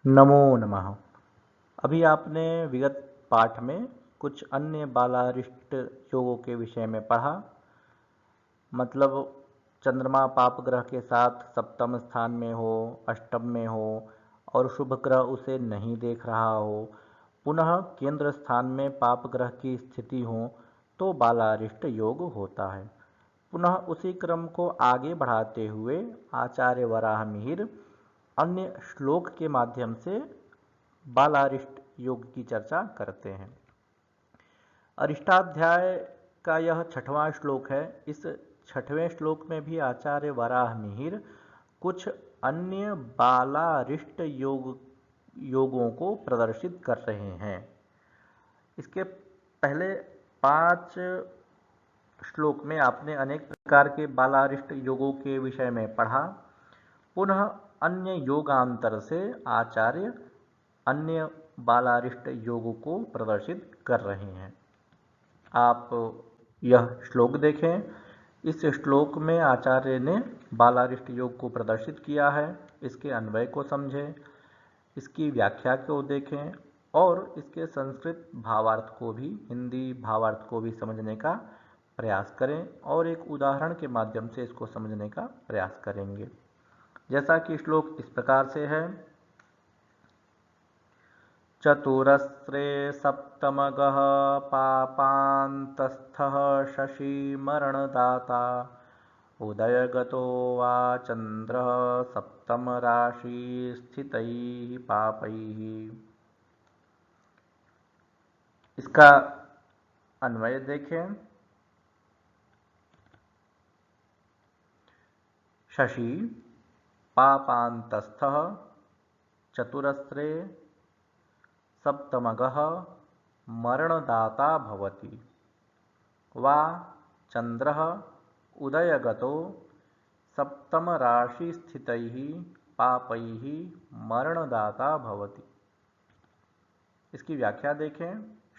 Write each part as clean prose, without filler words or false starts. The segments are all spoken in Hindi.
नमो नमः। अभी आपने विगत पाठ में कुछ अन्य बालारिष्ट योगों के विषय में पढ़ा। मतलब चंद्रमा पाप ग्रह के साथ सप्तम स्थान में हो, अष्टम में हो और शुभ ग्रह उसे नहीं देख रहा हो, पुनः केंद्र स्थान में पाप ग्रह की स्थिति हो तो बालारिष्ट योग होता है। पुनः उसी क्रम को आगे बढ़ाते हुए आचार्य वराह मिहिर अन्य श्लोक के माध्यम से बालारिष्ट योग की चर्चा करते हैं। अरिष्टाध्याय का यह 6वां श्लोक है। इस 6वें श्लोक में भी आचार्य वराह मिहिर कुछ अन्य बालारिष्ट योगों को प्रदर्शित कर रहे हैं। इसके पहले 5 श्लोक में आपने अनेक प्रकार के बालारिष्ट योगों के विषय में पढ़ा। पुनः अन्य योगांतर से आचार्य अन्य बालारिष्ट योगों को प्रदर्शित कर रहे हैं। आप यह श्लोक देखें। इस श्लोक में आचार्य ने बालारिष्ट योग को प्रदर्शित किया है। इसके अन्वय को समझें, इसकी व्याख्या को देखें और इसके संस्कृत भावार्थ को भी, हिंदी भावार्थ को भी समझने का प्रयास करें और एक उदाहरण के माध्यम से इसको समझने का प्रयास करेंगे। जैसा कि श्लोक इस प्रकार से है। चतुरस्रे सप्तमगः पापान्तस्थः शशि मरणदाता उदयगतो वा चंद्रः सप्तम राशि स्थितैः पापैः। इसका अन्वय देखें। शशि पापान्तस्थः चतुरस्रे सप्तमगः मरणदाता भवति वा चंद्रः उदयगतो सप्तम राशि स्थितैः पापैः मरणदाता भवति। इसकी व्याख्या देखें।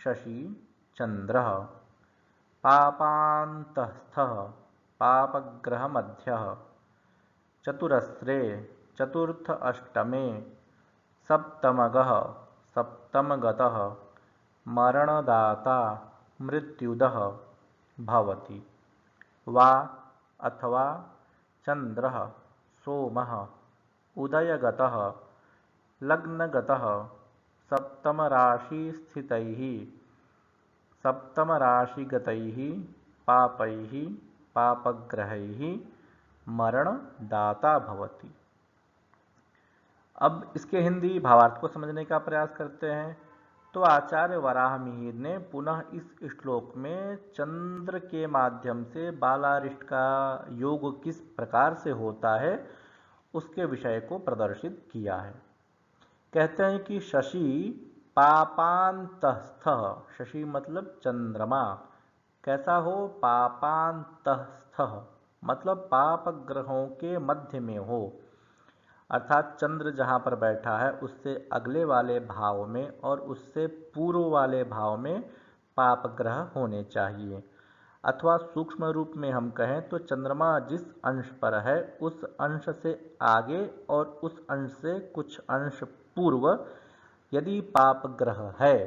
शशि चंद्रः पापान्तस्थः पापग्रह मध्यः चतुरस्रे चतुर्थ अष्टमे सप्तमगः सप्तमगतः मरणदाता मृत्युदः भवति वा अथवा चंद्रः सोमः उदयगतः लग्नगतः सप्तमराशि स्थितैः सप्तमराशिगतैः पापैः पापग्रहैः मरणदाता भवति। अब इसके हिंदी भावार्थ को समझने का प्रयास करते हैं। तो आचार्य वराह मिहिर ने पुनः इस श्लोक में चंद्र के माध्यम से बालारिष्ट का योग किस प्रकार से होता है उसके विषय को प्रदर्शित किया है। कहते हैं कि शशि पापान्तस्थ, शशि मतलब चंद्रमा, कैसा हो? पापान्तस्थ मतलब पाप ग्रहों के मध्य में हो, अर्थात चंद्र जहाँ पर बैठा है उससे अगले वाले भाव में और उससे पूर्व वाले भाव में पाप ग्रह होने चाहिए। अथवा सूक्ष्म रूप में हम कहें तो चंद्रमा जिस अंश पर है उस अंश से आगे और उस अंश से कुछ अंश पूर्व यदि पाप ग्रह है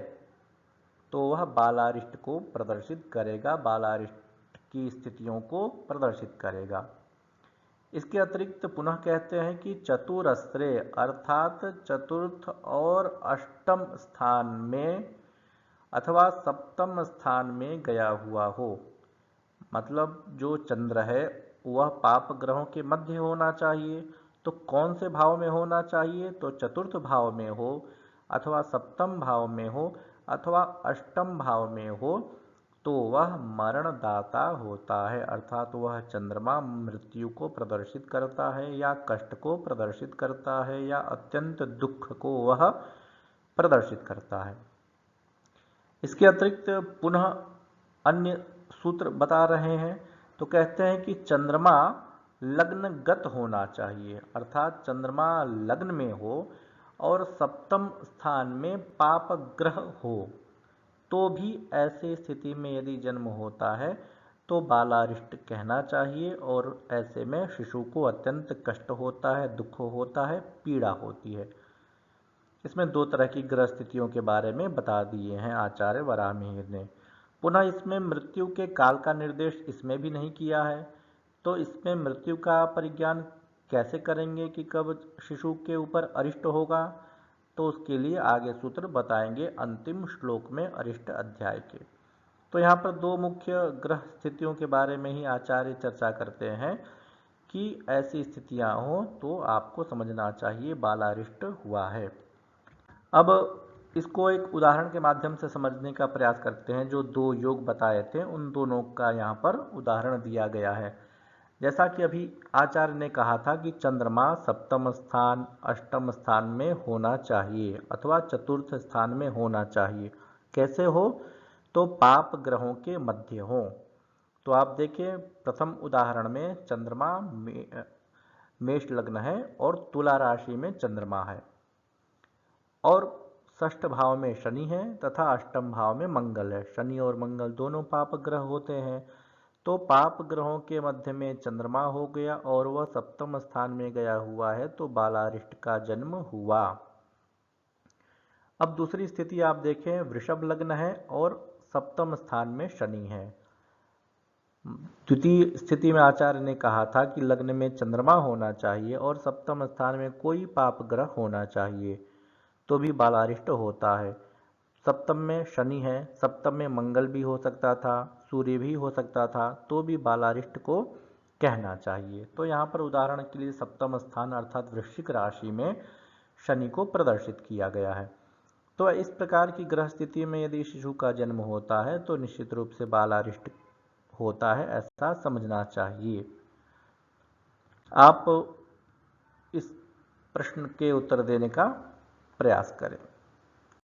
तो वह बालारिष्ट को प्रदर्शित करेगा, बालारिष्ट की स्थितियों को प्रदर्शित करेगा। इसके अतिरिक्त पुनः कहते हैं कि चतुरस्रे अर्थात चतुर्थ और अष्टम स्थान में अथवा सप्तम स्थान में गया हुआ हो, मतलब जो चंद्र है वह पाप ग्रहों के मध्य होना चाहिए। तो कौन से भाव में होना चाहिए? तो चतुर्थ भाव में हो अथवा सप्तम भाव में हो अथवा अष्टम भाव में हो तो वह मरणदाता होता है, अर्थात वह चंद्रमा मृत्यु को प्रदर्शित करता है या कष्ट को प्रदर्शित करता है या अत्यंत दुख को वह प्रदर्शित करता है। इसके अतिरिक्त पुनः अन्य सूत्र बता रहे हैं। तो कहते हैं कि चंद्रमा लग्नगत होना चाहिए, अर्थात चंद्रमा लग्न में हो और सप्तम स्थान में पाप ग्रह हो तो भी ऐसे स्थिति में यदि जन्म होता है तो बालारिष्ट कहना चाहिए और ऐसे में शिशु को अत्यंत कष्ट होता है, दुख होता है, पीड़ा होती है। इसमें दो तरह की ग्रह स्थितियों के बारे में बता दिए हैं आचार्य वराहमिहिर ने। पुनः इसमें मृत्यु के काल का निर्देश इसमें भी नहीं किया है। तो इसमें मृत्यु का परिज्ञान कैसे करेंगे कि कब शिशु के ऊपर अरिष्ट होगा, तो उसके लिए आगे सूत्र बताएंगे अंतिम श्लोक में अरिष्ट अध्याय के। तो यहाँ पर दो मुख्य ग्रह स्थितियों के बारे में ही आचार्य चर्चा करते हैं कि ऐसी स्थितियां हो तो आपको समझना चाहिए बालारिष्ट हुआ है। अब इसको एक उदाहरण के माध्यम से समझने का प्रयास करते हैं। जो दो योग बताए थे उन दोनों का यहाँ पर उदाहरण दिया गया है। जैसा कि अभी आचार्य ने कहा था कि चंद्रमा सप्तम स्थान अष्टम स्थान में होना चाहिए अथवा चतुर्थ स्थान में होना चाहिए। कैसे हो, तो पाप ग्रहों के मध्य हो। तो आप देखिए प्रथम उदाहरण में चंद्रमा मेष लग्न है और तुला राशि में चंद्रमा है और षष्ठ भाव में शनि है तथा अष्टम भाव में मंगल है। शनि और मंगल दोनों पाप ग्रह होते हैं। तो पाप ग्रहों के मध्य में चंद्रमा हो गया और वह सप्तम स्थान में गया हुआ है, तो बालारिष्ट का जन्म हुआ। अब दूसरी स्थिति आप देखें, वृषभ लग्न है और सप्तम स्थान में शनि है। द्वितीय स्थिति में आचार्य ने कहा था कि लग्न में चंद्रमा होना चाहिए और सप्तम स्थान में कोई पाप ग्रह होना चाहिए, तो भी बालारिष्ट होता है। सप्तम में शनि है, सप्तम में मंगल भी हो सकता था, सूर्य भी हो सकता था, तो भी बालारिष्ट को कहना चाहिए। तो यहाँ पर उदाहरण के लिए सप्तम स्थान अर्थात वृश्चिक राशि में शनि को प्रदर्शित किया गया है। तो इस प्रकार की ग्रह स्थिति में यदि शिशु का जन्म होता है तो निश्चित रूप से बालारिष्ट होता है, ऐसा समझना चाहिए। आप इस प्रश्न के उत्तर देने का प्रयास करें।